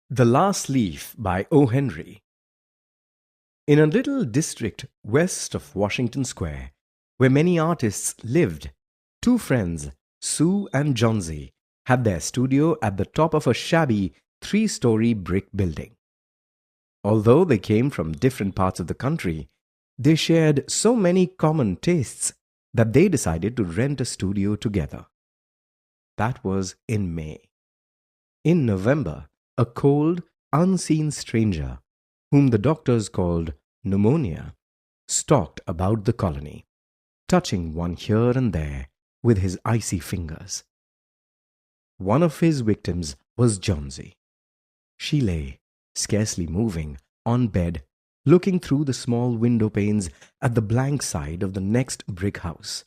The Last Leaf by O. Henry. In a little district west of Washington Square, where many artists lived, two friends, Sue and Johnsy, had their studio at the top of a shabby three-story brick building. Although they came from different parts of the country, they shared so many common tastes that they decided to rent a studio together. That was in May. In November, a cold, unseen stranger, whom the doctors called pneumonia, stalked about the colony, touching one here and there with his icy fingers. One of his victims was Johnsy. She lay, scarcely moving, on bed, looking through the small window panes at the blank side of the next brick house.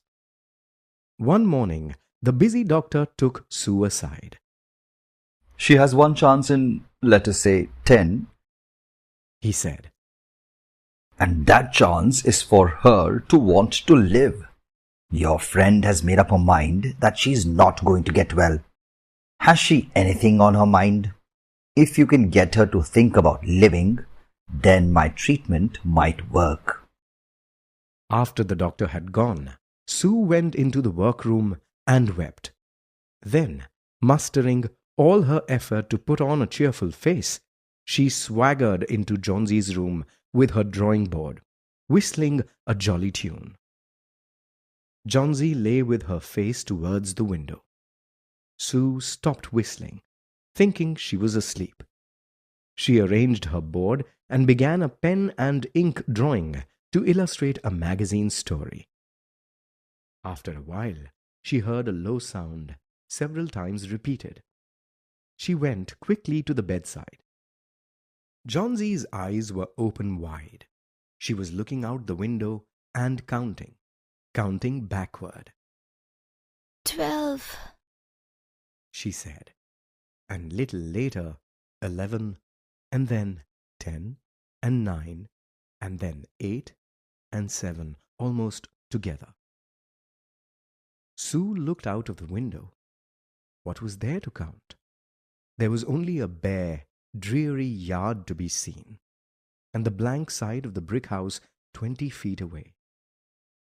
One morning, the busy doctor took Sue aside. "She has one chance in, let us say, 10, he said. and that chance is for her to want to live. Your friend has made up her mind that she's not going to get well. Has she anything on her mind? If you can get her to think about living, then my treatment might work." After the doctor had gone, Sue went into the workroom and wept. Then, mustering all her effort to put on a cheerful face, she swaggered into Johnsy's room with her drawing board, whistling a jolly tune. Johnsy lay with her face towards the window. Sue stopped whistling, thinking she was asleep. She arranged her board and began a pen and ink drawing to illustrate a magazine story. After a while, she heard a low sound, several times repeated. She went quickly to the bedside. Johnsy's eyes were open wide. She was looking out the window and counting backward. 12, she said, and little later 11, and then 10, and 9, and then 8, and 7, almost together. Sue looked out of the window. What was there to count? There was only a bare, dreary yard to be seen, and the blank side of the brick house 20 feet away.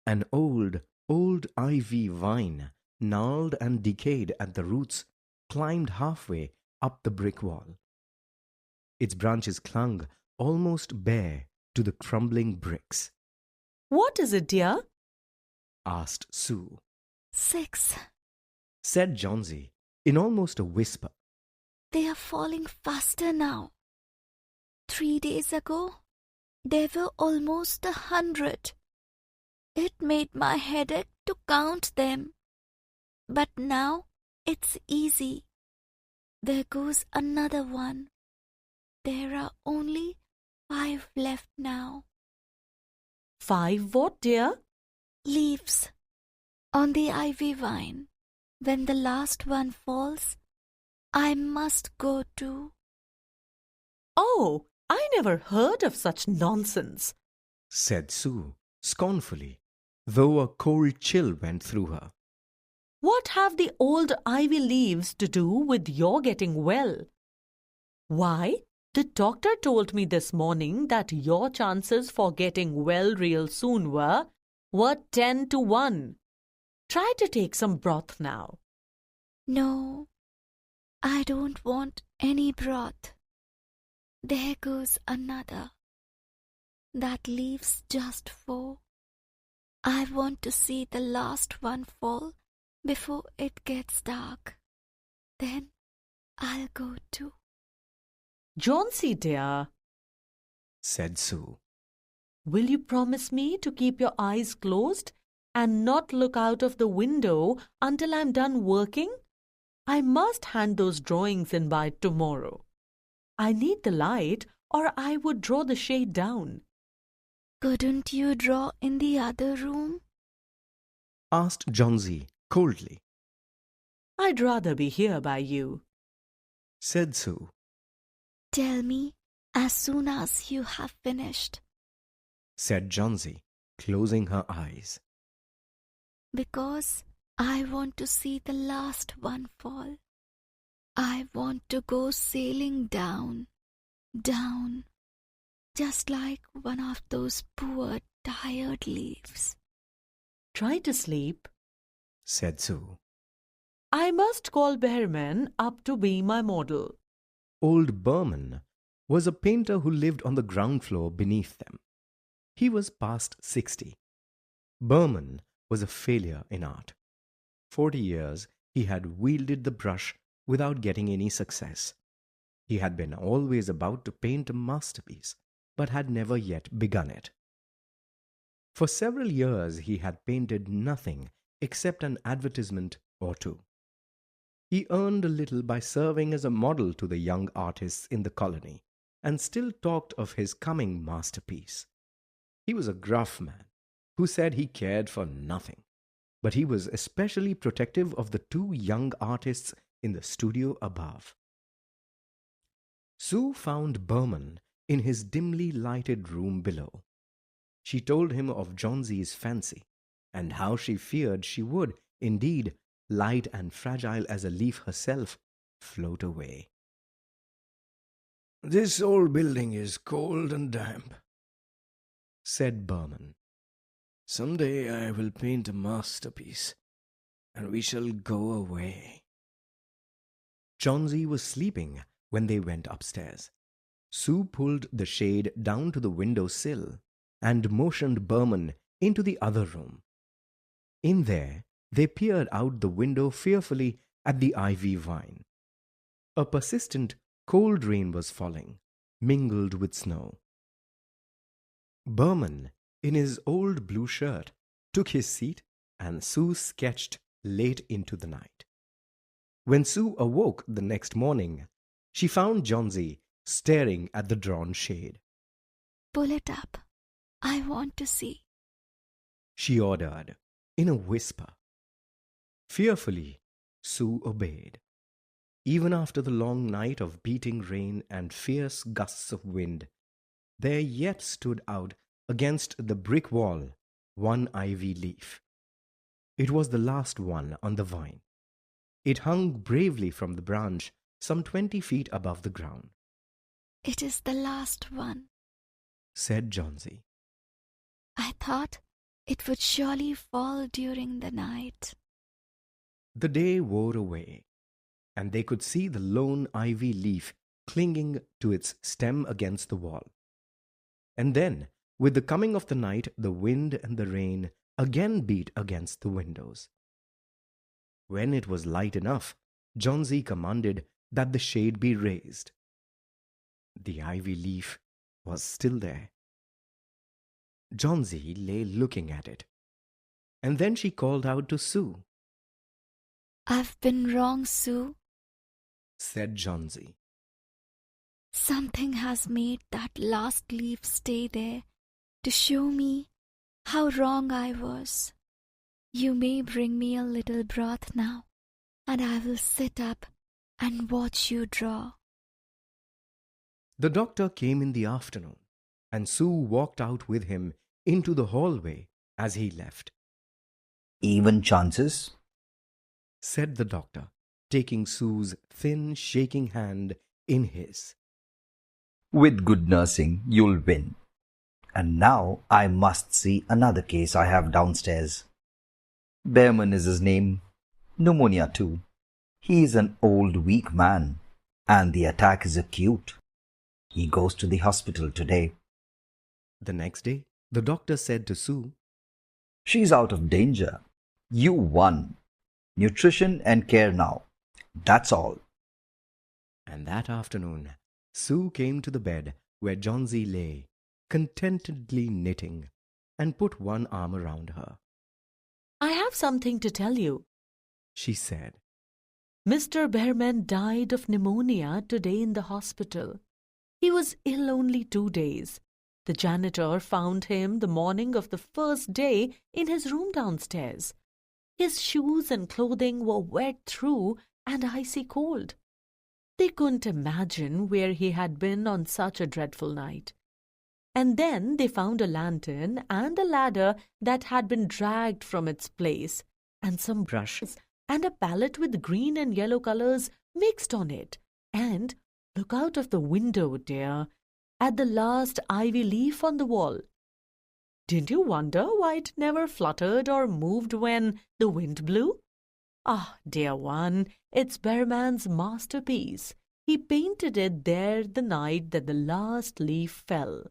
An old ivy vine, gnarled and decayed at the roots, climbed halfway up the brick wall. Its branches clung almost bare to the crumbling bricks. "What is it, dear?" asked Sue. 6. Said Johnsy in almost a whisper. They are falling faster now. 3 days ago, there were almost 100. It made my head ache to count them. But now it's easy. There goes another one. There are only 5 left now. 5 what, dear? Leaves on the ivy vine. When the last one falls, I must go too. "Oh, I never heard of such nonsense," said Sue scornfully, though a cold chill went through her. "What have the old ivy leaves to do with your getting well? Why, the doctor told me this morning that your chances for getting well real soon were 10 to 1. Try to take some broth now." No, I don't want any broth. There goes another. That leaves just 4. I want to see the last one fall before it gets dark. Then I'll go too. "Johnsy, dear," said Sue. "will you promise me to keep your eyes closed and not look out of the window until I'm done working? I must hand those drawings in by tomorrow. I need the light, or I would draw the shade down." Couldn't you draw in the other room? asked Johnsy coldly. "I'd rather be here by you," said Sue. Tell me as soon as you have finished, said Johnsy, closing her eyes. because I want to see the last one fall. I want to go sailing down, down, just like one of those poor, tired leaves. Try to sleep. said Sue. I must call Behrman up to be my model. Old Berman was a painter who lived on the ground floor beneath them. He was past 60. Berman was a failure in art. 40 years he had wielded the brush without getting any success. He had been always about to paint a masterpiece, but had never yet begun it. For several years he had painted nothing except an advertisement or two. He earned a little by serving as a model to the young artists in the colony, and still talked of his coming masterpiece. He was a gruff man who said he cared for nothing, but he was especially protective of the two young artists in the studio above. Sue found Berman in his dimly lighted room below. She told him of Johnsy's fancy, and how she feared she would, indeed, light and fragile as a leaf herself, float away. "This old building is cold and damp," said Berman. "Some day I will paint a masterpiece, and we shall go away." Johnsy was sleeping when they went upstairs. Sue pulled the shade down to the window sill and motioned Berman into the other room. In there, they peered out the window fearfully at the ivy vine. A persistent, cold rain was falling, mingled with snow. Berman, in his old blue shirt, took his seat, and Sue sketched late into the night. When Sue awoke the next morning, she found Johnsy staring at the drawn shade. "Pull it up. I want to see," she ordered, in a whisper. Fearfully, Sue obeyed. Even after the long night of beating rain and fierce gusts of wind, there yet stood out against the brick wall one ivy leaf. It was the last one on the vine. It hung bravely from the branch some 20 feet above the ground. "It is the last one," said Johnsy. "I thought it would surely fall during the night." The day wore away, and they could see the lone ivy leaf clinging to its stem against the wall. And then, with the coming of the night, the wind and the rain again beat against the windows. When it was light enough, Johnsy commanded that the shade be raised. The ivy leaf was still there. Johnsy lay looking at it, and then she called out to Sue. "I've been wrong, Sue. Said Johnsy. Something has made that last leaf stay there to show me how wrong I was. You may bring me a little broth now, and I will sit up and watch you draw." The doctor came in the afternoon, and Sue walked out with him into the hallway as he left. "Even chances?" said the doctor, taking Sue's thin, shaking hand in his. "With good nursing, you'll win. And now I must see another case I have downstairs. Behrman is his name. Pneumonia too. He is an old, weak man, and the attack is acute. He goes to the hospital today." The next day, the doctor said to Sue, "She's out of danger. You won. Nutrition and care now. That's all." and that afternoon, Sue came to the bed where Johnsy lay, contentedly knitting, and put one arm around her. "I have something to tell you," she said. "Mr. Behrman died of pneumonia today in the hospital. He was ill only 2 days. The janitor found him the morning of the first day in his room downstairs. His shoes and clothing were wet through and icy cold. They couldn't imagine where he had been on such a dreadful night. And then they found a lantern and a ladder that had been dragged from its place, and some brushes and a palette with green and yellow colors mixed on it. And look out of the window, dear, at the last ivy leaf on the wall. Didn't you wonder why it never fluttered or moved when the wind blew? Ah, dear one, it's Bearman's masterpiece. He painted it there the night that the last leaf fell.